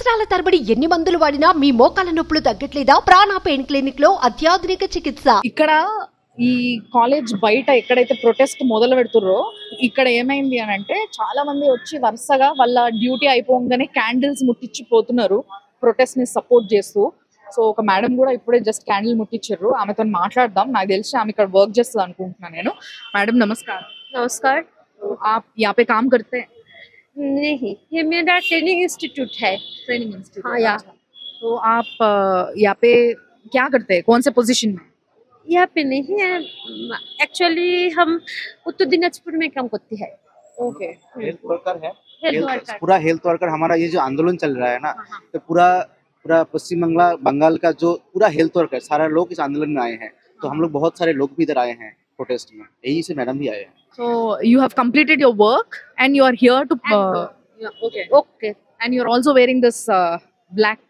సంవత్సరాల తరబడి ఎన్ని మందులు వాడినా మీ మోకాల నొప్పులు తగ్గట్లేదా? ప్రాణ పెయిన్ క్లినిక్ లో అత్యాధునిక చికిత్స. ఇక్కడ ఈ కాలేజ్ బయట ఎక్కడైతే ప్రొటెస్ట్ మొదలు పెడుతుర్రో ఇక్కడ ఏమైంది అని అంటే చాలా మంది వచ్చి వరుసగా వాళ్ళ డ్యూటీ అయిపోగానే క్యాండిల్స్ ముట్టించి పోతున్నారు ప్రొటెస్ట్ ని సపోర్ట్ చేస్తూ. సో ఒక మేడం కూడా ఇప్పుడే జస్ట్ క్యాండిల్ ముట్టించారు. ఆమెతో మాట్లాడదాం. నాకు తెలిసి ఆమె ఇక్కడ వర్క్ చేస్తుంది అనుకుంటున్నాను నేను. మేడం నమస్కారం. नमस्कार। आप यहाँ पे काम करते हैं? नहीं, ये मेरा ट्रेनिंग इंस्टीट्यूट है। Training institute. हाँ, यहाँ तो आप यहाँ पे क्या करते हैं, कौन से पोजीशन में? यहाँ पे नहीं है, एक्चुअली हम उत्तर दिनाजपुर में काम करते हैं। ओके। हेल्थ वर्कर है। Health worker. पूरा हेल्थ वर्कर हमारा ये जो आंदोलन चल रहा है ना, हाँ। तो पूरा पूरा पश्चिम बंगाल का जो पूरा हेल्थ वर्कर सारा लोग इस आंदोलन में आए हैं। तो हम लोग बहुत सारे लोग भी इधर आए हैं प्रोटेस्ट में, यही से मैडम भी आए हैं। So you have completed your work and you are here to okay. Okay, And you're also wearing this black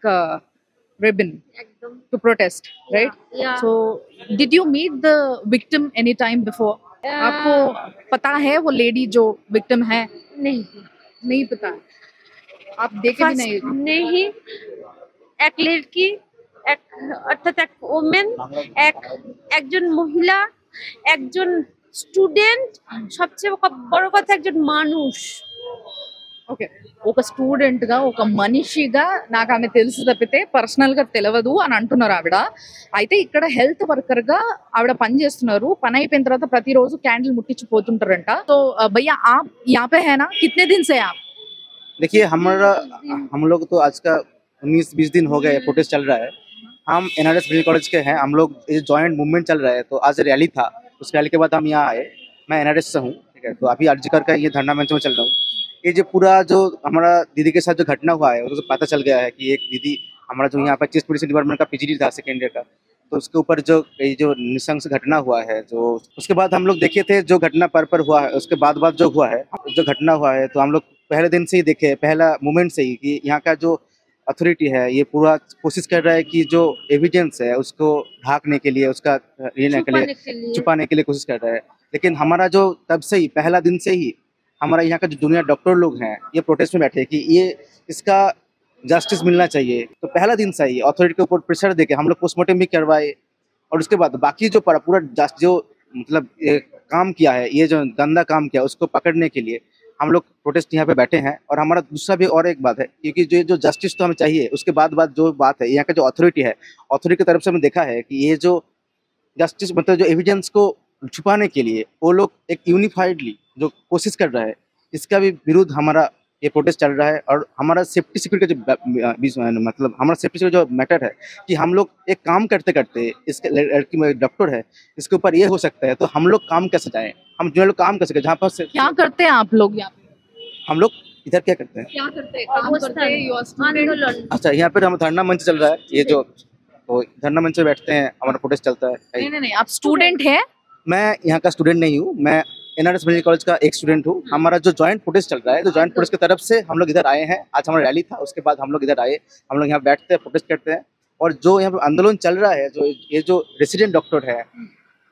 ribbon एकदम to protest, right? या So did you meet the victim any time before? आपको पता है वो lady जो victim है? नहीं, नहीं पता। आप देखे भी नहीं? नहीं, एक लड़की, एक अर्थात एक वुमेन, একজন মহিলা, একজন স্টুডেন্ট, সবচেয়ে বড় কথা একজন মানুষ। ఓకే, ఒక స్టూడెంట్ గా ఒక మనిషిగా నాకు ఆమె తెలుసు తప్పితే పర్సనల్ గా తెలియదు అని అంటున్నారు ఆవిడ. అయితే ఇక్కడ హెల్త్ వర్కర్ గా ఆవిడ పని చేస్తున్నారు. పని అయిపోయిన తర్వాత ప్రతిరోజు క్యాండిల్ ముట్టించి పోతుంటారంట. సో భయ్యా आप यहाँ पे है ना, कितने दिन से आप? देखिए हम लोग तो आज का 19-20 दिन हो गए प्रोटेस्ट चल रहा है। हम NRS मेडिकल कॉलेज के हैं। हम लोग ये जॉइंट मूवमेंट चल रहा है, तो आज रैली था, उस रैली के बाद हम यहाँ आए। मैं NRS से हूँ, ठीक है। तो अभी अर्जिकर का ये धरना मंच में चल रहा हूँ। ये जो पूरा जो हमारा दीदी के साथ जो घटना हुआ है उसको पता चल गया है कि एक दीदी हमारा जो यहाँ पर चीफ पुलिस डिपार्टमेंट का PGD था सेकेंड ईयर का, तो उसके ऊपर जो ये जो नृशंस घटना हुआ है, जो उसके बाद हम लोग देखे थे जो घटना पर हुआ है, उसके बाद जो हुआ है, जो घटना हुआ है, तो हम लोग पहले दिन से ही देखे, पहला मोमेंट से ही कि यहाँ का जो अथॉरिटी है ये पूरा कोशिश कर रहा है कि जो एविडेंस है उसको ढाकने के लिए, उसका छुपाने के लिए कोशिश कर रहा है। लेकिन हमारा जो तब से ही पहला दिन से ही हमारा यहाँ का जो जूनियर डॉक्टर लोग हैं ये प्रोटेस्ट में बैठे कि ये इसका जस्टिस मिलना चाहिए। तो पहला दिन से ही अथॉरिटी के ऊपर प्रेशर देके हम लोग पोस्टमार्टम भी करवाए, और उसके बाद बाकी जो पूरा जो मतलब ये काम किया है, ये जो गंदा काम किया उसको पकड़ने के लिए हम लोग प्रोटेस्ट यहाँ पे बैठे हैं। और हमारा दूसरा भी और एक बात है, क्योंकि जो जस्टिस तो हमें चाहिए, उसके बाद जो बात है यहाँ का जो अथॉरिटी है, अथॉरिटी की तरफ से हमने देखा है कि ये जो जस्टिस मतलब जो एविडेंस को छुपाने के लिए वो लोग एक यूनिफाइडली जो कोशिश कर रहा है, इसका भी विरुद्ध हमारा ये प्रोटेस्ट चल रहा है। और हमारा सेफ्टी सिक्योरिटी का जो मतलब हमारा सेफ्टी सिक्योरिटी जो मैटर है कि हम लोग एक काम करते करते, इसके लड़की में डॉक्टर है, इसके ऊपर ये हो सकता है, तो हम लोग काम कैसे जाएं, हम जो लोग काम कर सके जहाँ पर क्या करते हैं आप लोग यहाँ पे? हम लोग इधर क्या करते हैं, क्या करते हैं? काम करते हैं? You are student? आंदोलन। अच्छा यहाँ पर हम धरना मंच चल रहा है, ये जो तो धरना मंच में बैठते हैं, हमारा प्रोटेस्ट चलता है। नहीं, आप स्टूडेंट है? मैं यहाँ का स्टूडेंट नहीं हूँ, मैं NRS मेडिकल कॉलेज का एक स्टूडेंट हूँ। हमारा जो जॉइंट प्रोटेस्ट चल रहा है, तो जॉइंट प्रोटेस्ट की तरफ से हम लोग इधर आए हैं। आज हमारा रैली था, उसके बाद हम लोग इधर आए, हम लोग यहाँ बैठते हैं, प्रोटेस्ट करते हैं। और जो यहाँ पे आंदोलन चल रहा है, जो ये जो रेसिडेंट डॉक्टर है,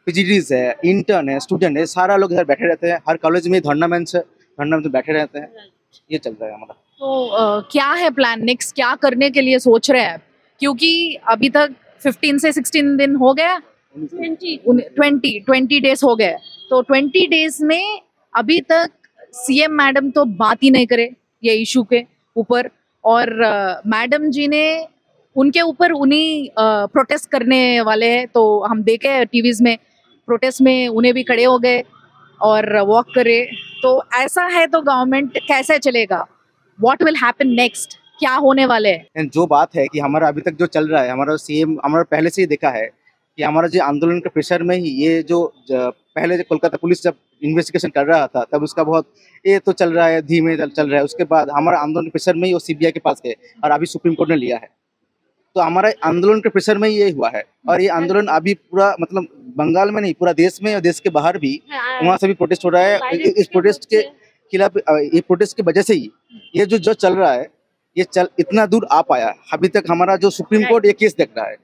PGDs है, इंटर्न है, स्टूडेंट है, सारा लोग इधर बैठे रहते हैं। हर कॉलेज में धरना मंच में बैठे रहते हैं। ये चल रहा है हमारा। तो क्या है प्लान नेक्स्ट, क्या करने के लिए सोच रहे हैं? क्योंकि अभी तक 15 से 16 दिन हो गया, 20 डेज हो गए। तो 20 डेज में अभी तक CM मैडम तो बात ही नहीं करे ये इशू के ऊपर, और मैडम जी ने उनके ऊपर उन्हीं प्रोटेस्ट करने वाले हैं। तो हम देखे टीवीज में प्रोटेस्ट में उन्हें भी खड़े हो गए और वॉक करे। तो ऐसा है तो गवर्नमेंट कैसे चलेगा? What will happen next? क्या होने वाले है? जो बात है कि हमारा अभी तक जो चल रहा है, हमारा CM हमारा पहले से ही देखा है कि हमारा जो आंदोलन के प्रेशर में ही ये जो पहले जो कोलकाता पुलिस जब इन्वेस्टिगेशन कर रहा था, तब उसका बहुत ये तो चल रहा है, धीमे चल रहा है। उसके बाद हमारा आंदोलन के प्रेशर में ही वो CBI के पास गए, और अभी सुप्रीम कोर्ट ने लिया है। तो हमारा आंदोलन के प्रेशर में ही ये हुआ है। और ये आंदोलन अभी पूरा मतलब बंगाल में नहीं, पूरा देश में और देश के बाहर भी वहाँ से भी प्रोटेस्ट हो रहा है। इस प्रोटेस्ट के खिलाफ, ये प्रोटेस्ट की वजह से ही ये जो चल रहा है, ये इतना दूर आ पाया। अभी तक हमारा जो सुप्रीम कोर्ट ये केस देख रहा है,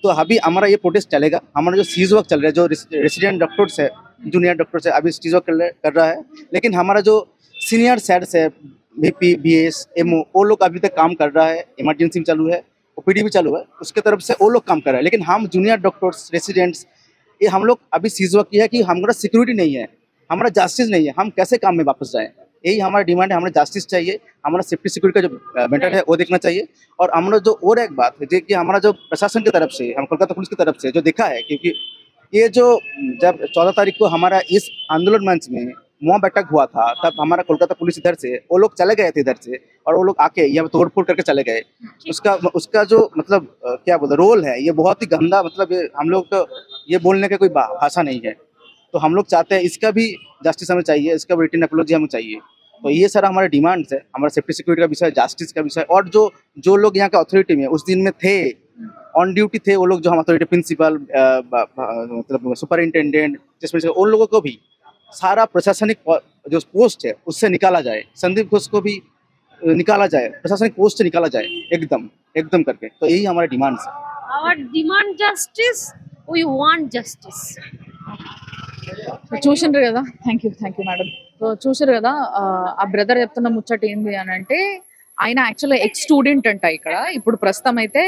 तो अभी हमारा ये प्रोटेस्ट चलेगा। हमारा जो सीज वर्क चल रहा है, जो रेसिडेंट डॉक्टर्स है, जूनियर डॉक्टर्स है, अभी सीज वर्क कर रहा है। लेकिन हमारा जो सीनियर सेट्स है, VP BS MO वो लोग अभी तक काम कर रहा है, इमरजेंसी में चालू है, OPD भी चालू है, उसके तरफ से वो लोग काम कर रहा है। लेकिन हम जूनियर डॉक्टर्स, रेसिडेंट्स, ये हम लोग अभी चीज़ वो किया कि हमारा सिक्योरिटी नहीं है, हमारा जस्टिस नहीं है, हम कैसे काम में वापस जाएं। यही हमारा डिमांड है, हमारा जस्टिस चाहिए, हमारा सेफ्टी सिक्योरिटी का जो मैटर है वो देखना चाहिए। और हमारा जो और एक बात है कि हमारा जो प्रशासन की तरफ से, हम कोलकाता पुलिस की तरफ से जो देखा है, क्योंकि ये जो जब 14 तारीख को हमारा इस आंदोलन मंच में मॉब अटैक हुआ था, तब हमारा कोलकाता पुलिस इधर से वो लोग चले गए थे इधर से, और वो लोग आके यहाँ तोड़फोड़ करके चले गए। उसका जो मतलब क्या बोलते रोल है, ये बहुत ही गंदा, मतलब ये हम लोग को ये बोलने का कोई भाषा नहीं है। तो हम लोग चाहते हैं इसका भी जस्टिस हमें चाहिए, इसका भी रिटन एपोलॉजी हमें चाहिए। तो ये सारा हमारा डिमांड्स है, हमारा सेफ्टी सिक्योरिटी का विषय, जस्टिस का विषय, और जो लोग यहाँ के अथॉरिटी में उस दिन में थे, ऑन ड्यूटी थे, वो लोग जो हम अथॉरिटी प्रिंसिपल, मतलब सुपरिंटेंडेंट, जिसमें उन लोगों को भी सारा प्रशासनिक जो पोस्ट है उससे निकाला जाए, संदीप घोष को भी निकाला जाए, प्रशासनिक पोस्ट से निकाला जाए एकदम करके। तो यही हमारे डिमांड्स है। Our demand justice. We want justice. చూసిండ్రు కదా, థ్యాంక్ యూ మేడం. సో చూసారు కదా, ఆ బ్రదర్ చెప్తున్న ముచ్చట ఏంది అని అంటే, ఆయన యాక్చువల్గా ఎక్స్ స్టూడెంట్ అంట. ఇక్కడ ఇప్పుడు ప్రస్తుతం అయితే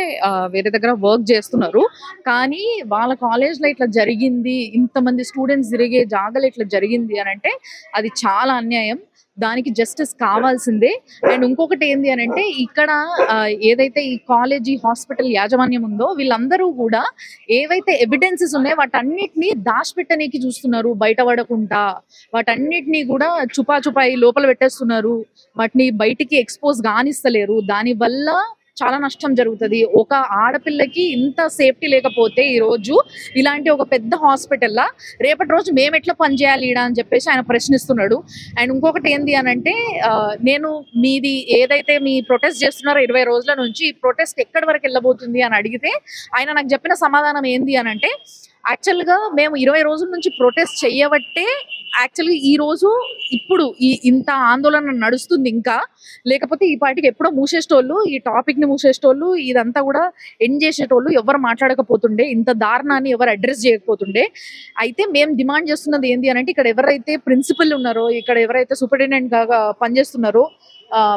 వేరే దగ్గర వర్క్ చేస్తున్నారు. కానీ వాళ్ళ కాలేజ్లో ఇట్లా జరిగింది, ఇంతమంది స్టూడెంట్స్ తిరిగే జాగాలో ఇట్లా జరిగింది అని అంటే అది చాలా అన్యాయం. దానికి జస్టిస్ కావాల్సిందే. అండ్ ఇంకొకటి ఏంది అని అంటే, ఇక్కడ ఏదైతే ఈ కాలేజీ హాస్పిటల్ యాజమాన్యం ఉందో వీళ్ళందరూ కూడా ఏవైతే ఎవిడెన్సెస్ ఉన్నాయో వాటన్నిటిని దాచిపెట్టనీకి చూస్తున్నారు, బయటపడకుండా వాటన్నిటినీ కూడా చుపాయి లోపల పెట్టేస్తున్నారు, వాటిని బయటికి ఎక్స్పోజ్ కానిస్తలేరు. దానివల్ల చాలా నష్టం జరుగుతుంది. ఒక ఆడపిల్లకి ఇంత సేఫ్టీ లేకపోతే ఈ రోజు ఇలాంటి ఒక పెద్ద హాస్పిటల్లా రేపటి రోజు మేము ఎట్లా పనిచేయాలి ఈడ అని చెప్పేసి ఆయన ప్రశ్నిస్తున్నాడు. అండ్ ఇంకొకటి ఏంది అని అంటే, నేను మీది ఏదైతే మీ ప్రొటెస్ట్ చేస్తున్నారో 20 రోజుల నుంచి, ఈ ప్రొటెస్ట్ ఎక్కడి వరకు వెళ్ళబోతుంది అని అడిగితే ఆయన నాకు చెప్పిన సమాధానం ఏంది అని అంటే, యాక్చువల్గా మేము 20 రోజుల నుంచి ప్రొటెస్ట్ చేయబట్టే యాక్చువల్గా ఈ రోజు ఇప్పుడు ఇంత ఆందోళన నడుస్తుంది. ఇంకా లేకపోతే ఈ పార్టీకి ఎప్పుడో మూసేసేటోళ్ళు, ఈ టాపిక్ ని మూసేసేటోళ్ళు, ఇదంతా కూడా ఎండ్ చేసేటోళ్ళు ఎవరు మాట్లాడకపోతుండే, ఇంత దారుణాన్ని ఎవరు అడ్రస్ చేయకపోతుండే. అయితే మేము డిమాండ్ చేస్తున్నది ఏంటి అని అంటే, ఇక్కడ ఎవరైతే ప్రిన్సిపల్ ఉన్నారో, ఇక్కడ ఎవరైతే సూపరింటెండెంట్ గా పనిచేస్తున్నారో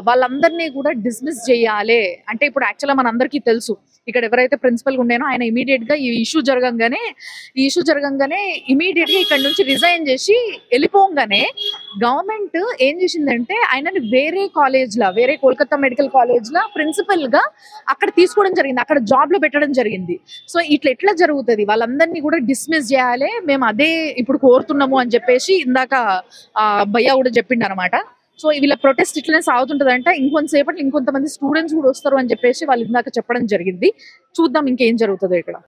వాళ్ళందరినీ కూడా డిస్మిస్ చేయాలి. అంటే ఇప్పుడు యాక్చువల్గా మనందరికీ తెలుసు, ఇక్కడ ఎవరైతే ప్రిన్సిపల్ ఉండేనో ఆయన ఇమీడియట్ గా ఈ ఇష్యూ జరగంగానే ఇమీడియట్ గా ఇక్కడ నుంచి రిజైన్ చేసి వెళ్ళిపోగానే గవర్నమెంట్ ఏం చేసిందంటే, ఆయనని వేరే కోల్కతా మెడికల్ కాలేజ్ లా ప్రిన్సిపల్ గా అక్కడ తీసుకోవడం జరిగింది, అక్కడ జాబ్ లో పెట్టడం జరిగింది. సో ఇట్లా ఎట్లా జరుగుతుంది, వాళ్ళందరినీ కూడా డిస్మిస్ చేయాలి, మేము అదే ఇప్పుడు కోరుతున్నాము అని చెప్పేసి ఇందాక భయ్య కూడా చెప్పిండు అనమాట. సో వీళ్ళ ప్రొటెస్ట్ ఇట్లనే సాగుతుంటదంట. ఇంకొంతసేపట్లో ఇంకొంతమంది స్టూడెంట్స్ కూడా వస్తారు అని చెప్పేసి వాళ్ళు ఇందాక చెప్పడం జరిగింది. చూద్దాం ఇంకేం జరుగుతుందో ఇక్కడ.